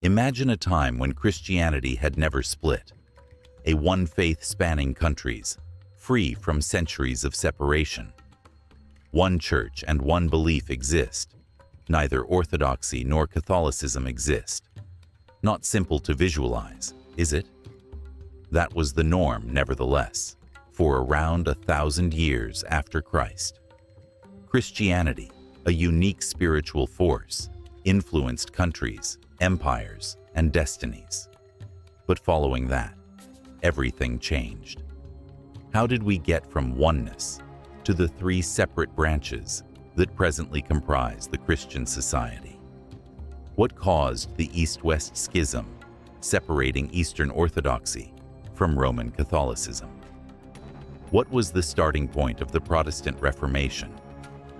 Imagine a time when Christianity had never split, a one faith spanning countries, free from centuries of separation. One church and one belief exist. Neither orthodoxy nor Catholicism exist. Not simple to visualize, is it? That was the norm, nevertheless, for around 1,000 years after Christ. Christianity, a unique spiritual force, influenced countries, empires, and destinies. But following that, everything changed. How did we get from oneness to the three separate branches that presently comprise the Christian society? What caused the East-West schism, separating Eastern Orthodoxy from Roman Catholicism? What was the starting point of the Protestant Reformation,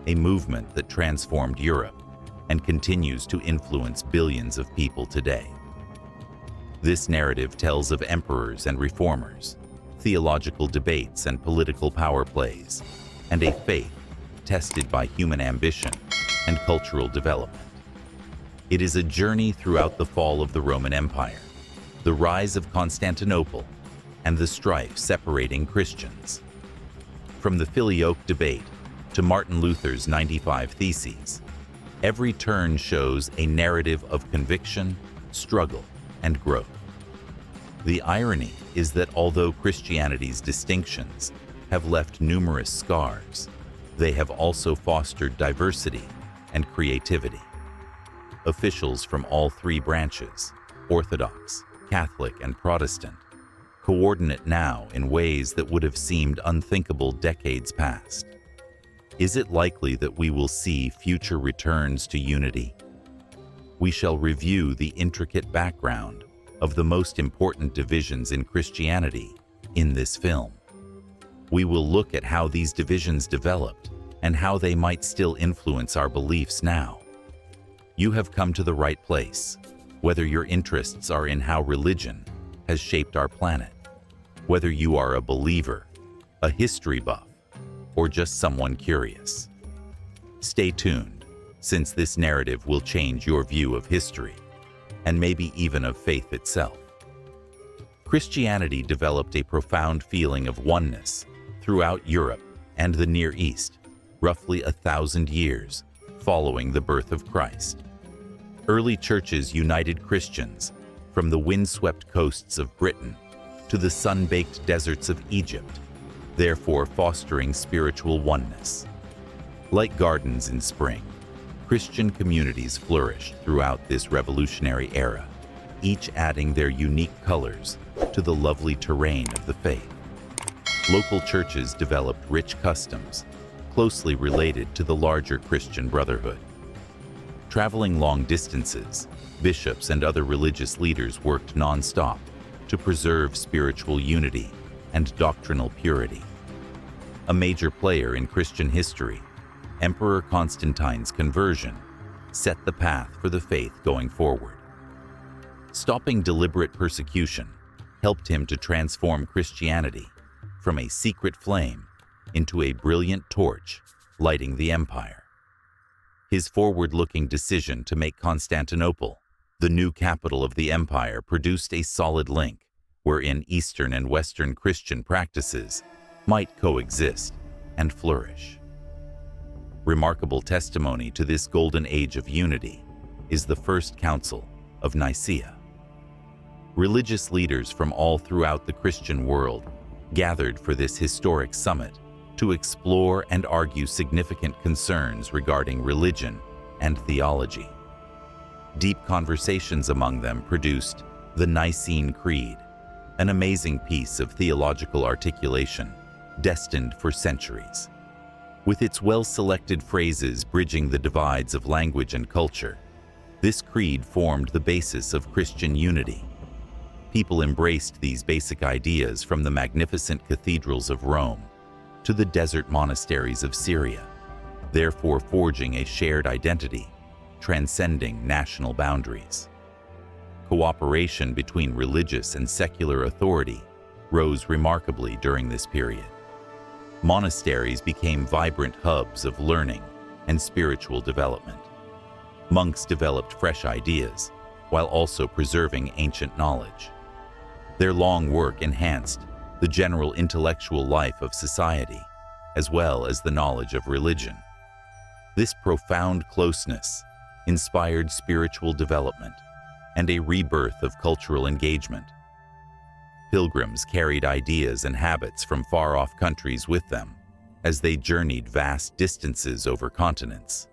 a movement that transformed Europe and continues to influence billions of people today? This narrative tells of emperors and reformers, theological debates and political power plays, and a faith tested by human ambition and cultural development. It is a journey throughout the fall of the Roman Empire, the rise of Constantinople, and the strife separating Christians. From the Filioque debate to Martin Luther's 95 Theses, every turn shows a narrative of conviction, struggle, and growth. The irony is that although Christianity's distinctions have left numerous scars, they have also fostered diversity and creativity. Officials from all three branches, Orthodox, Catholic, and Protestant, coordinate now in ways that would have seemed unthinkable decades past. Is it likely that we will see future returns to unity? We shall review the intricate background of the most important divisions in Christianity in this film. We will look at how these divisions developed and how they might still influence our beliefs now. You have come to the right place, whether your interests are in how religion has shaped our planet, whether you are a believer, a history buff, or just someone curious. Stay tuned, since this narrative will change your view of history, and maybe even of faith itself. Christianity developed a profound feeling of oneness throughout Europe and the Near East, roughly 1,000 years following the birth of Christ. Early churches united Christians from the windswept coasts of Britain to the sun-baked deserts of Egypt, therefore fostering spiritual oneness. Like gardens in spring, Christian communities flourished throughout this revolutionary era, each adding their unique colors to the lovely terrain of the faith. Local churches developed rich customs, closely related to the larger Christian brotherhood. Traveling long distances, bishops and other religious leaders worked non-stop to preserve spiritual unity and doctrinal purity. A major player in Christian history, Emperor Constantine's conversion set the path for the faith going forward. Stopping deliberate persecution helped him to transform Christianity from a secret flame into a brilliant torch lighting the empire. His forward-looking decision to make Constantinople the new capital of the empire produced a solid link wherein Eastern and Western Christian practices might coexist and flourish. Remarkable testimony to this golden age of unity is the First Council of Nicaea. Religious leaders from all throughout the Christian world gathered for this historic summit to explore and argue significant concerns regarding religion and theology. Deep conversations among them produced the Nicene Creed, an amazing piece of theological articulation destined for centuries. With its well-selected phrases bridging the divides of language and culture, this creed formed the basis of Christian unity. People embraced these basic ideas from the magnificent cathedrals of Rome to the desert monasteries of Syria, therefore forging a shared identity, transcending national boundaries. Cooperation between religious and secular authority rose remarkably during this period. Monasteries became vibrant hubs of learning and spiritual development. Monks developed fresh ideas, while also preserving ancient knowledge. Their long work enhanced the general intellectual life of society, as well as the knowledge of religion. This profound closeness inspired spiritual development and a rebirth of cultural engagement. Pilgrims carried ideas and habits from far-off countries with them as they journeyed vast distances over continents.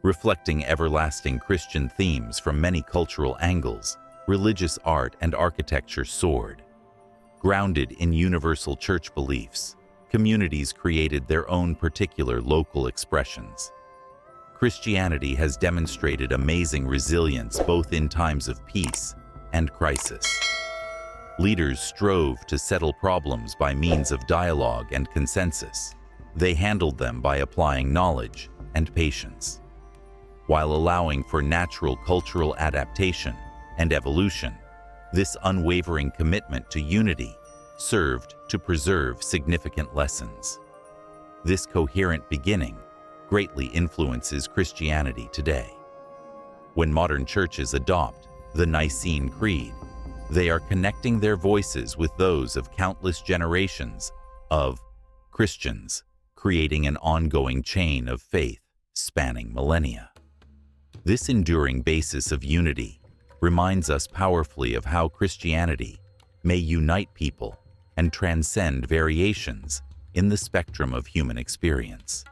Reflecting everlasting Christian themes from many cultural angles, religious art and architecture soared. Grounded in universal church beliefs, communities created their own particular local expressions. Christianity has demonstrated amazing resilience both in times of peace and crisis. Leaders strove to settle problems by means of dialogue and consensus. They handled them by applying knowledge and patience. While allowing for natural cultural adaptation and evolution, this unwavering commitment to unity served to preserve significant lessons. This coherent beginning greatly influences Christianity today. When modern churches adopt the Nicene Creed, they are connecting their voices with those of countless generations of Christians, creating an ongoing chain of faith spanning millennia. This enduring basis of unity reminds us powerfully of how Christianity may unite people and transcend variations in the spectrum of human experience.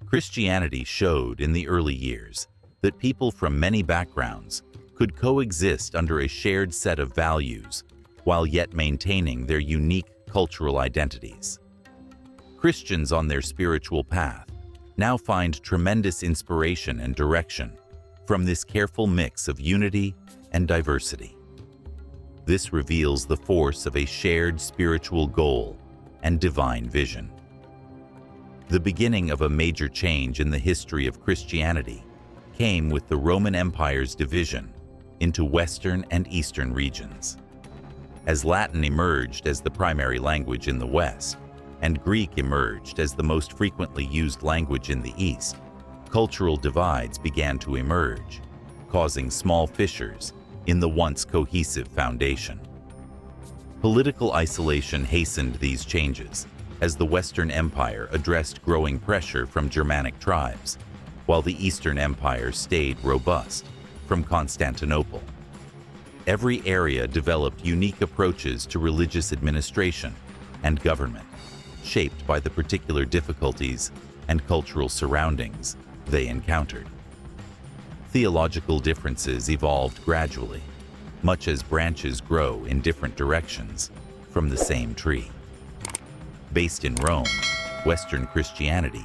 Christianity showed in the early years that people from many backgrounds could coexist under a shared set of values while yet maintaining their unique cultural identities. Christians on their spiritual path now find tremendous inspiration and direction from this careful mix of unity and diversity. This reveals the force of a shared spiritual goal and divine vision. The beginning of a major change in the history of Christianity came with the Roman Empire's division into Western and Eastern regions. As Latin emerged as the primary language in the West, and Greek emerged as the most frequently used language in the East, cultural divides began to emerge, causing small fissures in the once cohesive foundation. Political isolation hastened these changes as the Western Empire addressed growing pressure from Germanic tribes, while the Eastern Empire stayed robust from Constantinople. Every area developed unique approaches to religious administration and government, shaped by the particular difficulties and cultural surroundings they encountered. Theological differences evolved gradually, much as branches grow in different directions from the same tree. Based in Rome, Western Christianity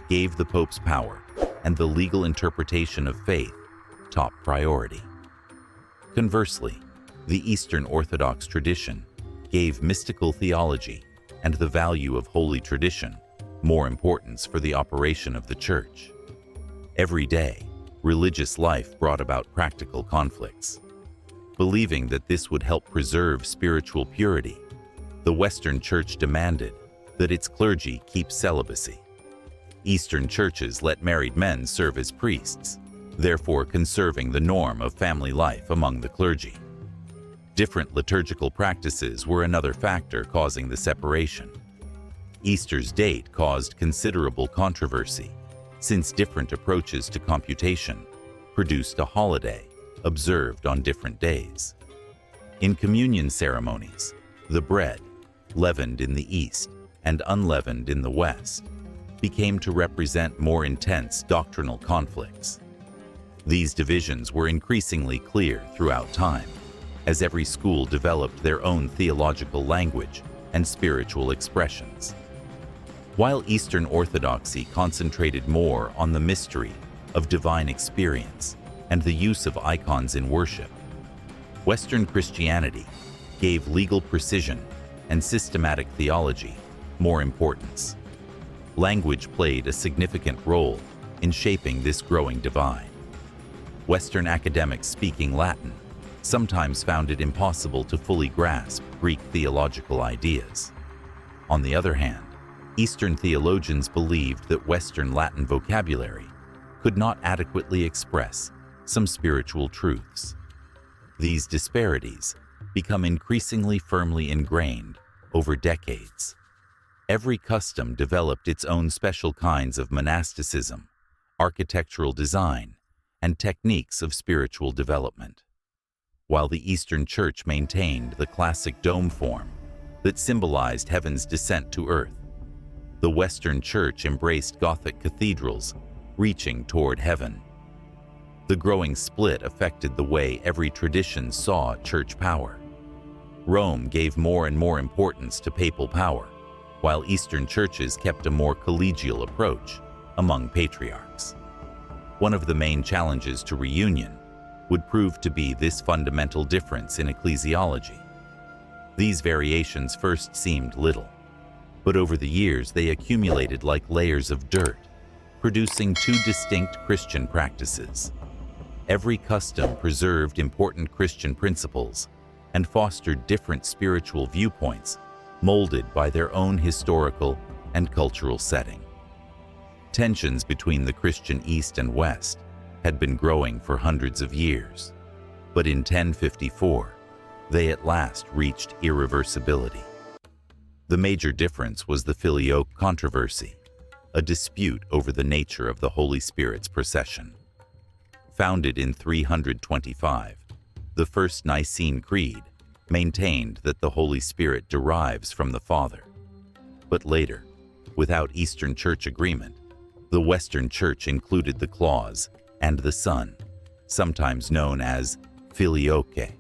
gave the Pope's power and the legal interpretation of faith top priority. Conversely, the Eastern Orthodox tradition gave mystical theology and the value of holy tradition more importance for the operation of the Church. Every day, religious life brought about practical conflicts. Believing that this would help preserve spiritual purity, the Western Church demanded that its clergy keep celibacy. Eastern churches let married men serve as priests, therefore conserving the norm of family life among the clergy. Different liturgical practices were another factor causing the separation. Easter's date caused considerable controversy, since different approaches to computation produced a holiday observed on different days. In communion ceremonies, the bread, leavened in the East and unleavened in the West, became to represent more intense doctrinal conflicts. These divisions were increasingly clear throughout time, as every school developed their own theological language and spiritual expressions. While Eastern Orthodoxy concentrated more on the mystery of divine experience and the use of icons in worship, Western Christianity gave legal precision and systematic theology more importance. Language played a significant role in shaping this growing divide. Western academics speaking Latin sometimes found it impossible to fully grasp Greek theological ideas. On the other hand, Eastern theologians believed that Western Latin vocabulary could not adequately express some spiritual truths. These disparities become increasingly firmly ingrained over decades. Every custom developed its own special kinds of monasticism, architectural design, and techniques of spiritual development. While the Eastern Church maintained the classic dome form that symbolized heaven's descent to earth, the Western Church embraced Gothic cathedrals reaching toward heaven. The growing split affected the way every tradition saw church power. Rome gave more and more importance to papal power, while Eastern churches kept a more collegial approach among patriarchs. One of the main challenges to reunion would prove to be this fundamental difference in ecclesiology. These variations first seemed little, but over the years they accumulated like layers of dirt, producing two distinct Christian practices. Every custom preserved important Christian principles and fostered different spiritual viewpoints molded by their own historical and cultural setting. Tensions between the Christian East and West had been growing for hundreds of years, but in 1054, they at last reached irreversibility. The major difference was the Filioque controversy, a dispute over the nature of the Holy Spirit's procession. Founded in 325, the First Nicene Creed maintained that the Holy Spirit derives from the Father. But later, without Eastern Church agreement, the Western Church included the clause "and the Son," sometimes known as Filioque.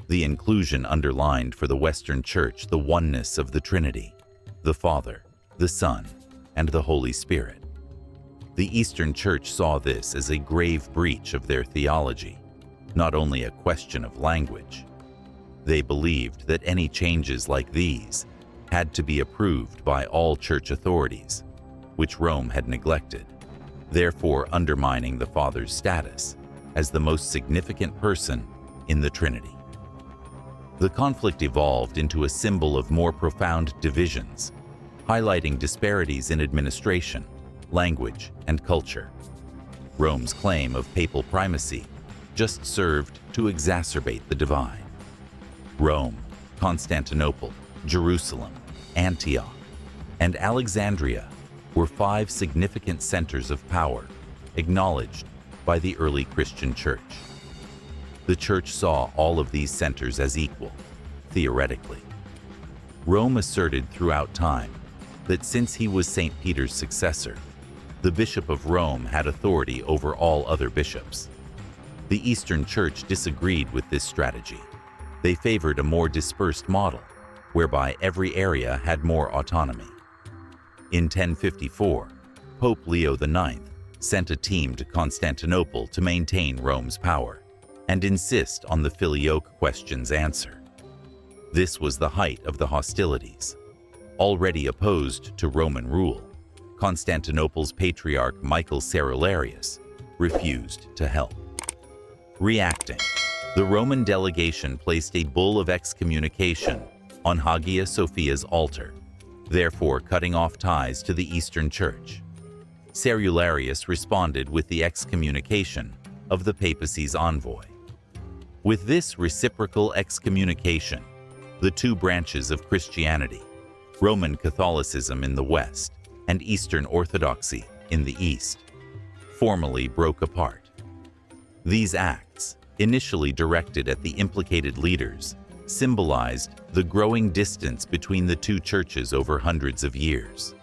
The inclusion underlined for the Western Church the oneness of the Trinity, the Father, the Son, and the Holy Spirit. The Eastern Church saw this as a grave breach of their theology, not only a question of language. They believed that any changes like these had to be approved by all church authorities, which Rome had neglected, therefore undermining the Father's status as the most significant person in the Trinity. The conflict evolved into a symbol of more profound divisions, highlighting disparities in administration, language, and culture. Rome's claim of papal primacy just served to exacerbate the divide. Rome, Constantinople, Jerusalem, Antioch, and Alexandria were 5 significant centers of power acknowledged by the early Christian Church. The Church saw all of these centers as equal, theoretically. Rome asserted throughout time that since he was St. Peter's successor, the Bishop of Rome had authority over all other bishops. The Eastern Church disagreed with this strategy. They favored a more dispersed model, whereby every area had more autonomy. In 1054, Pope Leo IX sent a team to Constantinople to maintain Rome's power and insist on the Filioque question's answer. This was the height of the hostilities. Already opposed to Roman rule, Constantinople's Patriarch Michael Cerularius refused to help. Reacting, the Roman delegation placed a bull of excommunication on Hagia Sophia's altar, therefore cutting off ties to the Eastern Church. Cerularius responded with the excommunication of the papacy's envoy. With this reciprocal excommunication, the two branches of Christianity, Roman Catholicism in the West and Eastern Orthodoxy in the East, formally broke apart. These acts, initially directed at the implicated leaders, symbolized the growing distance between the two churches over hundreds of years.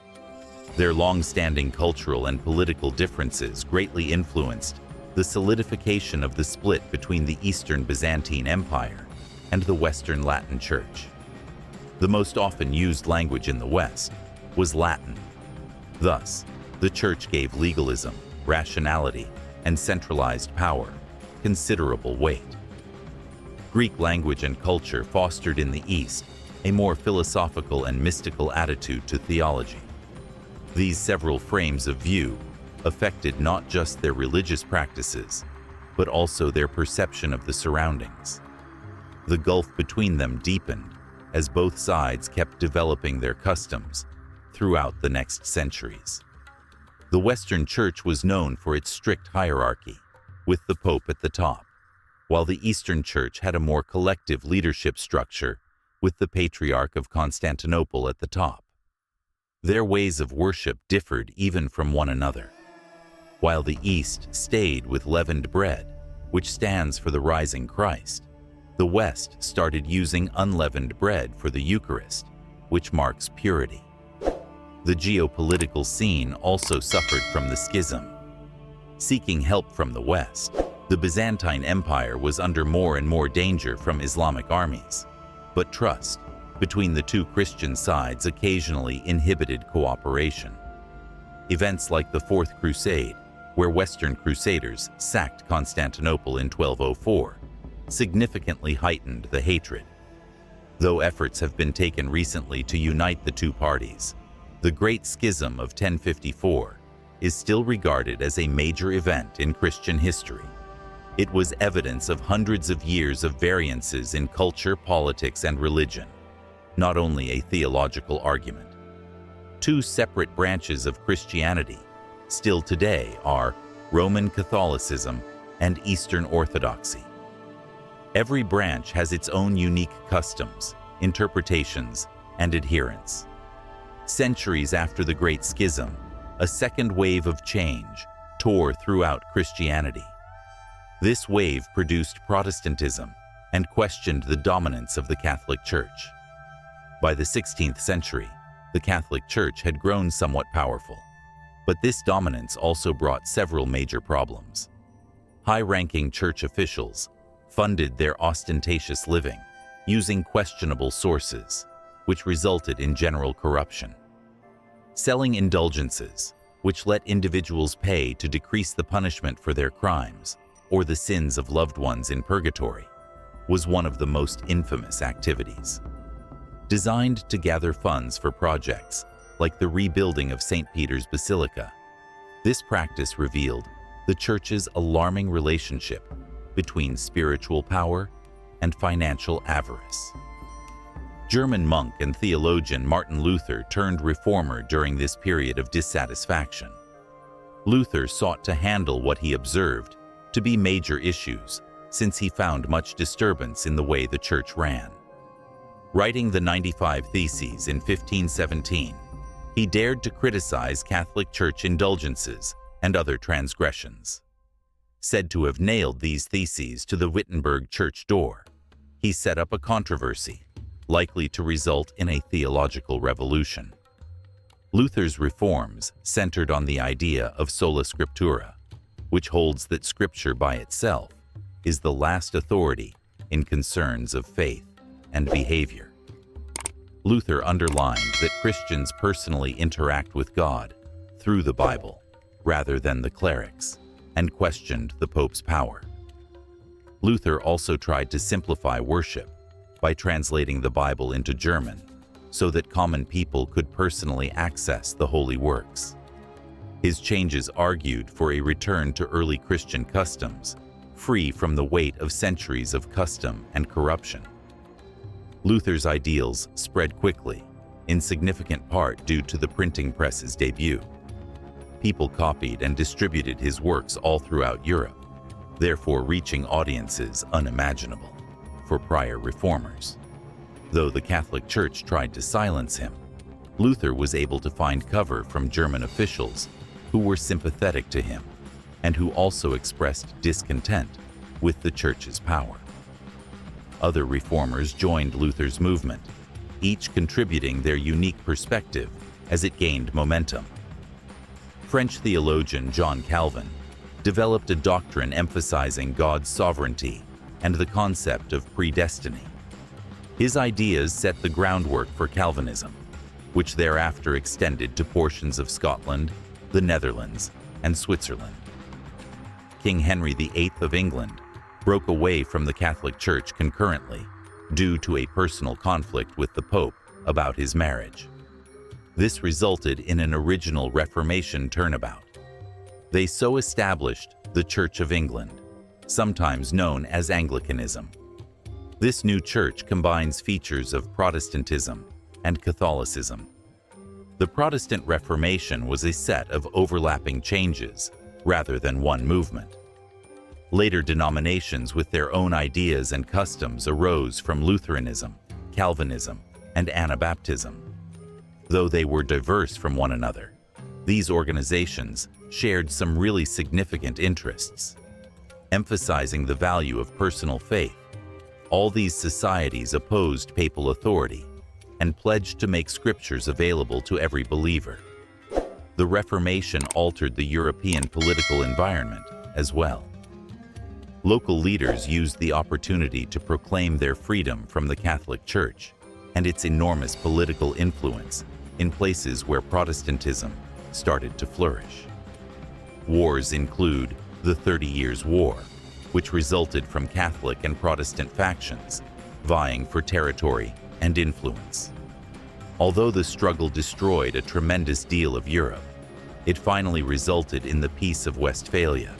Their long-standing cultural and political differences greatly influenced the solidification of the split between the Eastern Byzantine Empire and the Western Latin Church. The most often used language in the West was Latin. Thus, the Church gave legalism, rationality, and centralized power considerable weight. Greek language and culture fostered in the East a more philosophical and mystical attitude to theology. These several frames of view affected not just their religious practices, but also their perception of the surroundings. The gulf between them deepened as both sides kept developing their customs throughout the next centuries. The Western Church was known for its strict hierarchy, with the Pope at the top. while the Eastern Church had a more collective leadership structure with the Patriarch of Constantinople at the top. Their ways of worship differed even from one another. While the East stayed with leavened bread, which stands for the rising Christ, the West started using unleavened bread for the Eucharist, which marks purity. The geopolitical scene also suffered from the schism. Seeking help from the West, the Byzantine Empire was under more and more danger from Islamic armies, but trust between the two Christian sides occasionally inhibited cooperation. Events like the Fourth Crusade, where Western Crusaders sacked Constantinople in 1204, significantly heightened the hatred. Though efforts have been taken recently to unite the two parties, the Great Schism of 1054 is still regarded as a major event in Christian history. It was evidence of hundreds of years of variances in culture, politics, and religion, not only a theological argument. Two separate branches of Christianity still today are Roman Catholicism and Eastern Orthodoxy. Every branch has its own unique customs, interpretations, and adherents. Centuries after the Great Schism, a second wave of change tore throughout Christianity. This wave produced Protestantism and questioned the dominance of the Catholic Church. By the 16th century, the Catholic Church had grown somewhat powerful, but this dominance also brought several major problems. High-ranking church officials funded their ostentatious living using questionable sources, which resulted in general corruption. Selling indulgences, which let individuals pay to decrease the punishment for their crimes or the sins of loved ones in purgatory, was one of the most infamous activities. Designed to gather funds for projects like the rebuilding of St. Peter's Basilica, this practice revealed the Church's alarming relationship between spiritual power and financial avarice. German monk and theologian Martin Luther turned reformer during this period of dissatisfaction. Luther sought to handle what he observed to be major issues, since he found much disturbance in the way the Church ran. Writing the 95 Theses in 1517, he dared to criticize Catholic Church indulgences and other transgressions. Said to have nailed these theses to the Wittenberg church door, he set up a controversy, likely to result in a theological revolution. Luther's reforms centered on the idea of sola scriptura, which holds that Scripture by itself is the last authority in concerns of faith and behavior. Luther underlined that Christians personally interact with God through the Bible rather than the clerics, and questioned the Pope's power. Luther also tried to simplify worship by translating the Bible into German so that common people could personally access the holy works. His changes argued for a return to early Christian customs, free from the weight of centuries of custom and corruption. Luther's ideals spread quickly, in significant part due to the printing press's debut. People copied and distributed his works all throughout Europe, therefore reaching audiences unimaginable for prior reformers. Though the Catholic Church tried to silence him, Luther was able to find cover from German officials who were sympathetic to him and who also expressed discontent with the Church's power. Other reformers joined Luther's movement, each contributing their unique perspective as it gained momentum. French theologian John Calvin developed a doctrine emphasizing God's sovereignty and the concept of predestiny. His ideas set the groundwork for Calvinism, which thereafter extended to portions of Scotland, the Netherlands, and Switzerland. King Henry VIII of England broke away from the Catholic Church concurrently due to a personal conflict with the Pope about his marriage. This resulted in an original Reformation turnabout. They so established the Church of England, sometimes known as Anglicanism. This new church combines features of Protestantism and Catholicism. The Protestant Reformation was a set of overlapping changes rather than one movement. Later denominations with their own ideas and customs arose from Lutheranism, Calvinism, and Anabaptism. Though they were diverse from one another, these organizations shared some really significant interests. Emphasizing the value of personal faith, all these societies opposed papal authority and pledged to make scriptures available to every believer. The Reformation altered the European political environment as well. Local leaders used the opportunity to proclaim their freedom from the Catholic Church and its enormous political influence in places where Protestantism started to flourish. Wars include the 30 Years' War, which resulted from Catholic and Protestant factions vying for territory and influence. Although the struggle destroyed a tremendous deal of Europe, it finally resulted in the Peace of Westphalia,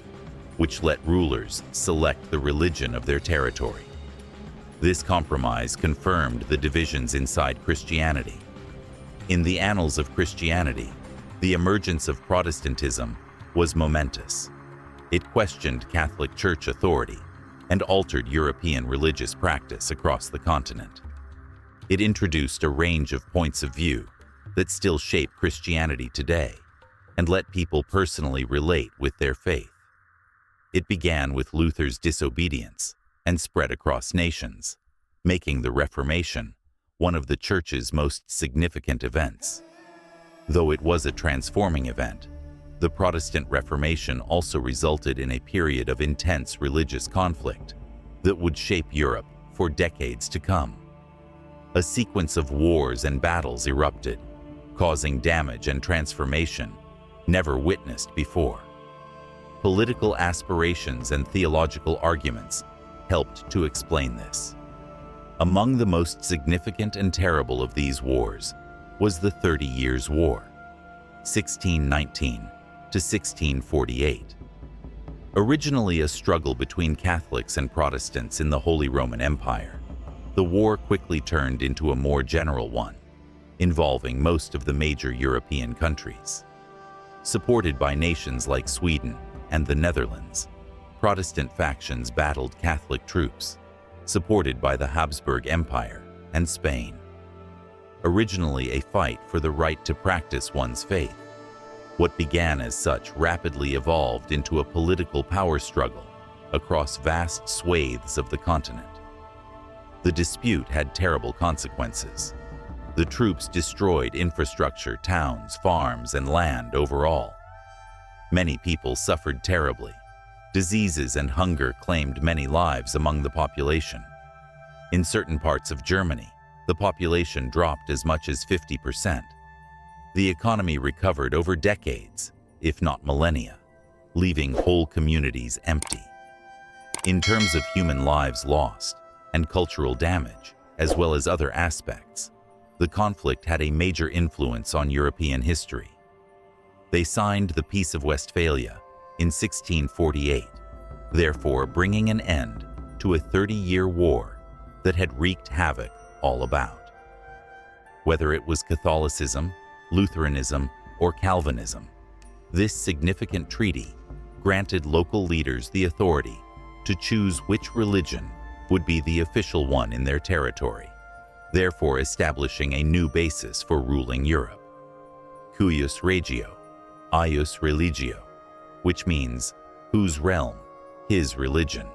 which let rulers select the religion of their territory. This compromise confirmed the divisions inside Christianity. In the annals of Christianity, the emergence of Protestantism was momentous. It questioned Catholic Church authority and altered European religious practice across the continent. It introduced a range of points of view that still shape Christianity today and let people personally relate with their faith. It began with Luther's disobedience and spread across nations, making the Reformation one of the Church's most significant events. Though it was a transforming event, the Protestant Reformation also resulted in a period of intense religious conflict that would shape Europe for decades to come. A sequence of wars and battles erupted, causing damage and transformation never witnessed before. Political aspirations and theological arguments helped to explain this. Among the most significant and terrible of these wars was the 30 Years' War, 1619 to 1648. Originally a struggle between Catholics and Protestants in the Holy Roman Empire, the war quickly turned into a more general one, involving most of the major European countries. Supported by nations like Sweden and the Netherlands, Protestant factions battled Catholic troops, supported by the Habsburg Empire and Spain. Originally a fight for the right to practice one's faith, what began as such rapidly evolved into a political power struggle across vast swathes of the continent. The dispute had terrible consequences. The troops destroyed infrastructure, towns, farms, and land overall. Many people suffered terribly. Diseases and hunger claimed many lives among the population. In certain parts of Germany, the population dropped as much as 50%. The economy recovered over decades, if not millennia, leaving whole communities empty. In terms of human lives lost and cultural damage, as well as other aspects, the conflict had a major influence on European history. They signed the Peace of Westphalia in 1648, therefore bringing an end to a 30-year war that had wreaked havoc all about. Whether it was Catholicism, Lutheranism, or Calvinism, this significant treaty granted local leaders the authority to choose which religion would be the official one in their territory, therefore establishing a new basis for ruling Europe. Cuius regio, ius religio, which means whose realm, his religion.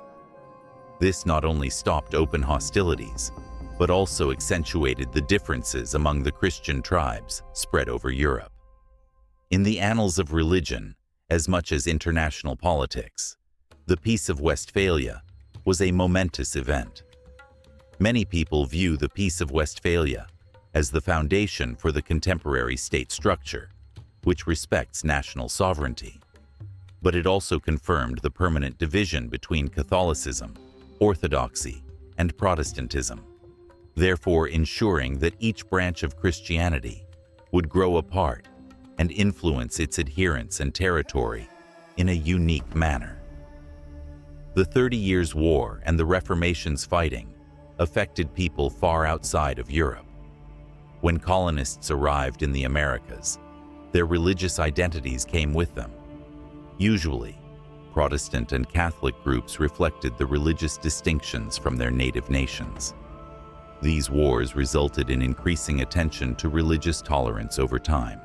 This not only stopped open hostilities, but also accentuated the differences among the Christian tribes spread over Europe. In the annals of religion, as much as international politics, the Peace of Westphalia was a momentous event. Many people view the Peace of Westphalia as the foundation for the contemporary state structure, which respects national sovereignty. But it also confirmed the permanent division between Catholicism, Orthodoxy, and Protestantism, therefore ensuring that each branch of Christianity would grow apart and influence its adherents and territory in a unique manner. The 30 Years' War and the Reformation's fighting affected people far outside of Europe. When colonists arrived in the Americas, their religious identities came with them. Usually, Protestant and Catholic groups reflected the religious distinctions from their native nations. These wars resulted in increasing attention to religious tolerance over time,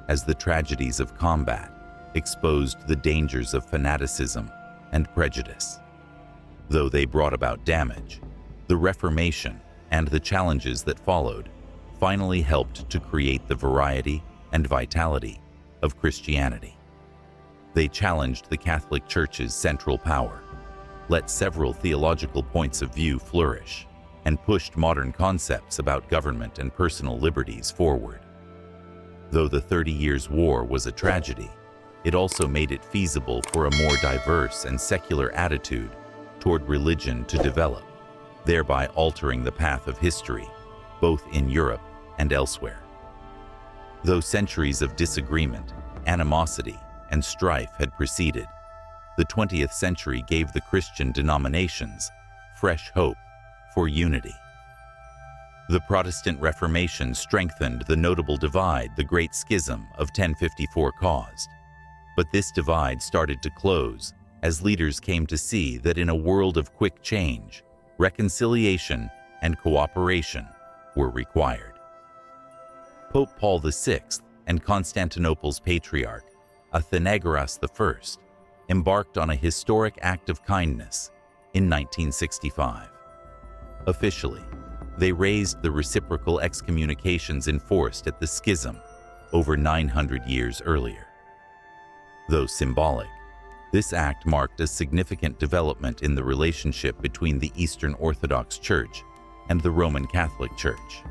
as the tragedies of combat exposed the dangers of fanaticism and prejudice. Though they brought about damage, the Reformation and the challenges that followed finally helped to create the variety and vitality of Christianity. They challenged the Catholic Church's central power, let several theological points of view flourish, and pushed modern concepts about government and personal liberties forward. Though the 30 Years' War was a tragedy, it also made it feasible for a more diverse and secular attitude toward religion to develop, thereby altering the path of history, both in Europe and elsewhere. Though centuries of disagreement, animosity, and strife had preceded, the 20th century gave the Christian denominations fresh hope for unity. The Protestant Reformation strengthened the notable divide the Great Schism of 1054 caused. But this divide started to close as leaders came to see that in a world of quick change, reconciliation and cooperation were required. Pope Paul VI and Constantinople's Patriarch, Athenagoras I, embarked on a historic act of kindness in 1965. Officially, they raised the reciprocal excommunications enforced at the Schism over 900 years earlier. Though symbolic, this act marked a significant development in the relationship between the Eastern Orthodox Church and the Roman Catholic Church.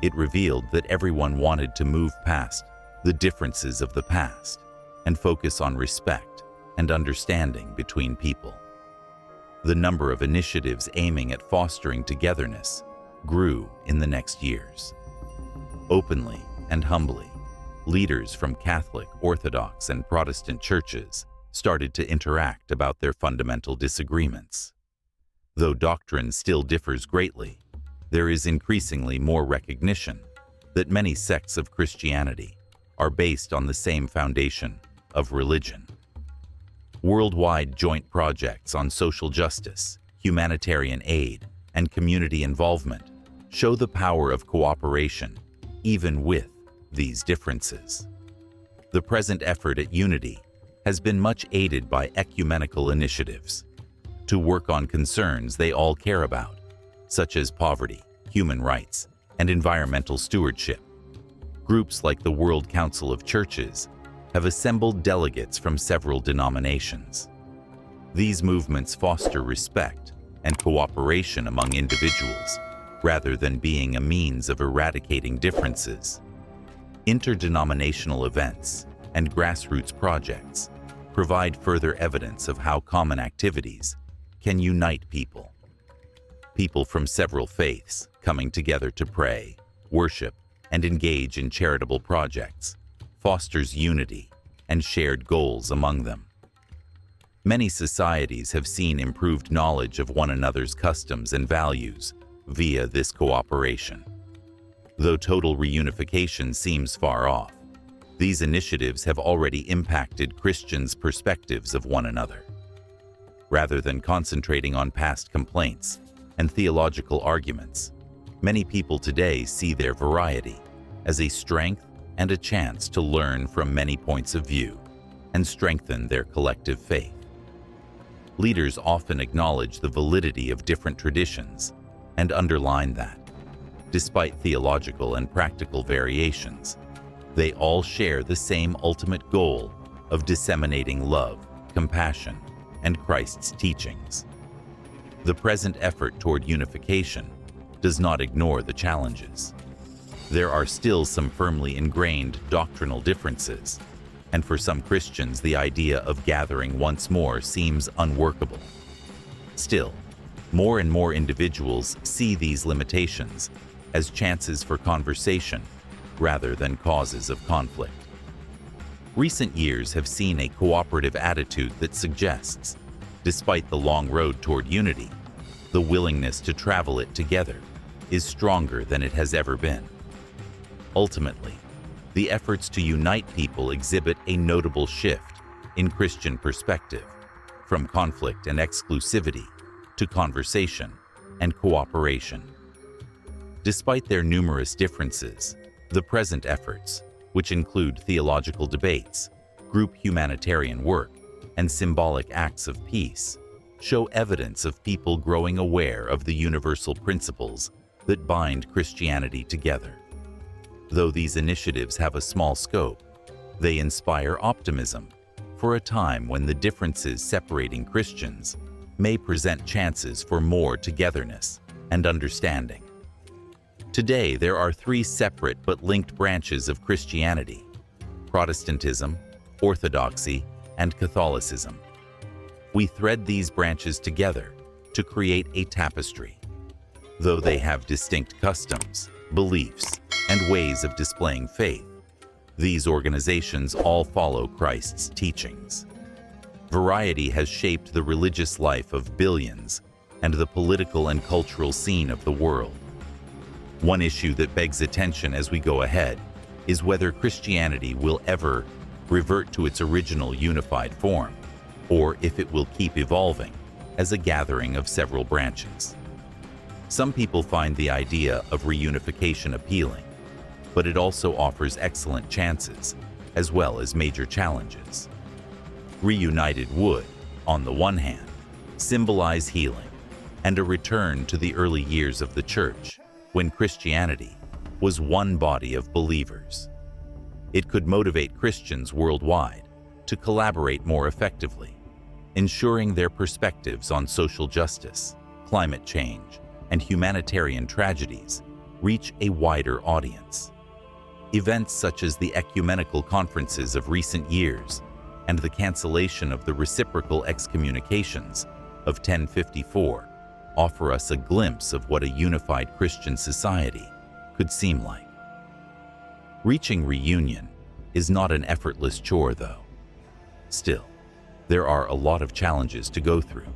It revealed that everyone wanted to move past the differences of the past and focus on respect and understanding between people. The number of initiatives aiming at fostering togetherness grew in the next years. Openly and humbly, leaders from Catholic, Orthodox, and Protestant churches started to interact about their fundamental disagreements. Though doctrine still differs greatly, there is increasingly more recognition that many sects of Christianity are based on the same foundation of religion. Worldwide joint projects on social justice, humanitarian aid, and community involvement show the power of cooperation, even with these differences. The present effort at unity has been much aided by ecumenical initiatives to work on concerns they all care about, such as poverty, human rights, and environmental stewardship. Groups like the World Council of Churches have assembled delegates from several denominations. These movements foster respect and cooperation among individuals, rather than being a means of eradicating differences. Interdenominational events and grassroots projects provide further evidence of how common activities can unite people. People from several faiths coming together to pray, worship, and engage in charitable projects fosters unity and shared goals among them. Many societies have seen improved knowledge of one another's customs and values via this cooperation. Though total reunification seems far off, these initiatives have already impacted Christians' perspectives of one another. Rather than concentrating on past complaints and theological arguments, many people today see their variety as a strength and a chance to learn from many points of view and strengthen their collective faith. Leaders often acknowledge the validity of different traditions and underline that, despite theological and practical variations, they all share the same ultimate goal of disseminating love, compassion, and Christ's teachings. The present effort toward unification does not ignore the challenges. There are still some firmly ingrained doctrinal differences, and for some Christians the idea of gathering once more seems unworkable. Still, more and more individuals see these limitations as chances for conversation rather than causes of conflict. Recent years have seen a cooperative attitude that suggests, despite the long road toward unity, the willingness to travel it together is stronger than it has ever been. Ultimately, the efforts to unite people exhibit a notable shift in Christian perspective from conflict and exclusivity to conversation and cooperation. Despite their numerous differences, the present efforts, which include theological debates, group humanitarian work, and symbolic acts of peace, show evidence of people growing aware of the universal principles that bind Christianity together. Though these initiatives have a small scope, they inspire optimism for a time when the differences separating Christians may present chances for more togetherness and understanding. Today, there are three separate but linked branches of Christianity: Protestantism, Orthodoxy, and Catholicism. We thread these branches together to create a tapestry. Though they have distinct customs, beliefs, and ways of displaying faith, these organizations all follow Christ's teachings. Variety has shaped the religious life of billions and the political and cultural scene of the world. One issue that begs attention as we go ahead is whether Christianity will ever revert to its original unified form, or if it will keep evolving as a gathering of several branches. Some people find the idea of reunification appealing, but it also offers excellent chances as well as major challenges. Reunited would, on the one hand, symbolize healing and a return to the early years of the Church, when Christianity was one body of believers. It could motivate Christians worldwide to collaborate more effectively, ensuring their perspectives on social justice, climate change, and humanitarian tragedies reach a wider audience. Events such as the ecumenical conferences of recent years and the cancellation of the reciprocal excommunications of 1054 offer us a glimpse of what a unified Christian society could seem like. Reaching reunion is not an effortless chore, though. Still, there are a lot of challenges to go through,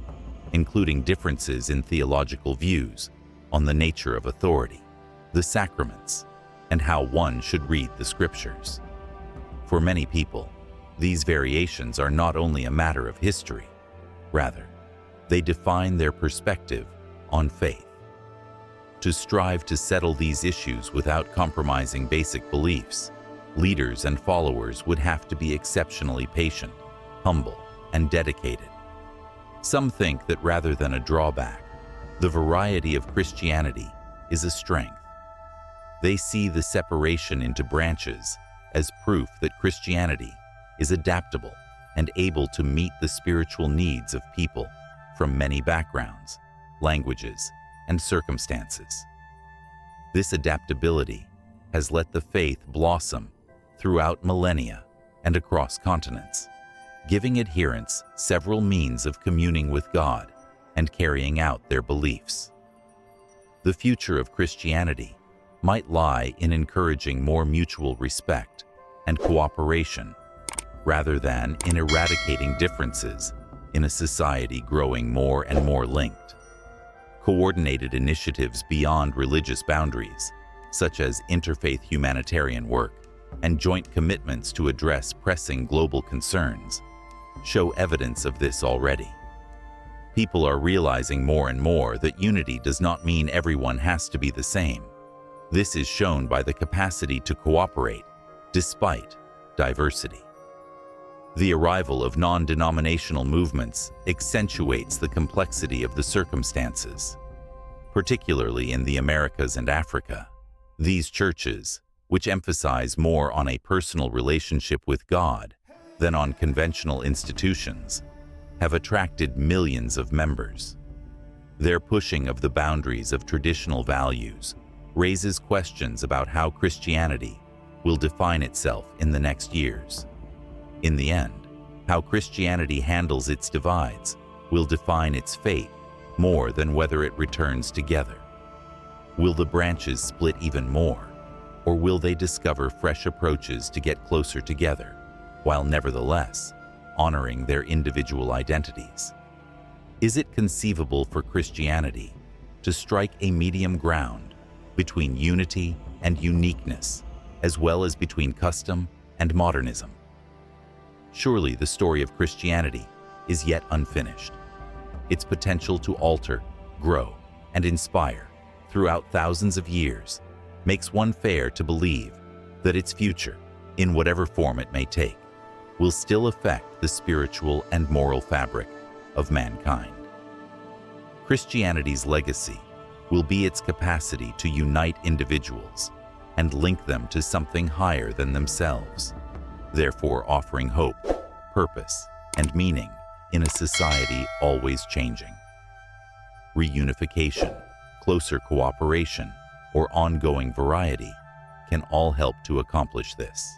including differences in theological views on the nature of authority, the sacraments, and how one should read the scriptures. For many people, these variations are not only a matter of history, rather, they define their perspective on faith. To strive to settle these issues without compromising basic beliefs, leaders and followers would have to be exceptionally patient, humble, and dedicated. Some think that rather than a drawback, the variety of Christianity is a strength. They see the separation into branches as proof that Christianity is adaptable and able to meet the spiritual needs of people from many backgrounds, languages, and circumstances. This adaptability has let the faith blossom throughout millennia and across continents, giving adherents several means of communing with God and carrying out their beliefs. The future of Christianity might lie in encouraging more mutual respect and cooperation, rather than in eradicating differences in a society growing more and more linked. Coordinated initiatives beyond religious boundaries, such as interfaith humanitarian work and joint commitments to address pressing global concerns, show evidence of this already. People are realizing more and more that unity does not mean everyone has to be the same. This is shown by the capacity to cooperate despite diversity. The arrival of non-denominational movements accentuates the complexity of the circumstances. Particularly in the Americas and Africa, these churches, which emphasize more on a personal relationship with God than on conventional institutions, have attracted millions of members. Their pushing of the boundaries of traditional values raises questions about how Christianity will define itself in the next years. In the end, how Christianity handles its divides will define its fate more than whether it returns together. Will the branches split even more, or will they discover fresh approaches to get closer together, while nevertheless honoring their individual identities? Is it conceivable for Christianity to strike a medium ground between unity and uniqueness, as well as between custom and modernism? Surely the story of Christianity is yet unfinished. Its potential to alter, grow, and inspire throughout thousands of years makes one fair to believe that its future, in whatever form it may take, will still affect the spiritual and moral fabric of mankind. Christianity's legacy will be its capacity to unite individuals and link them to something higher than themselves, therefore offering hope, purpose, and meaning in a society always changing. Reunification, closer cooperation, or ongoing variety can all help to accomplish this.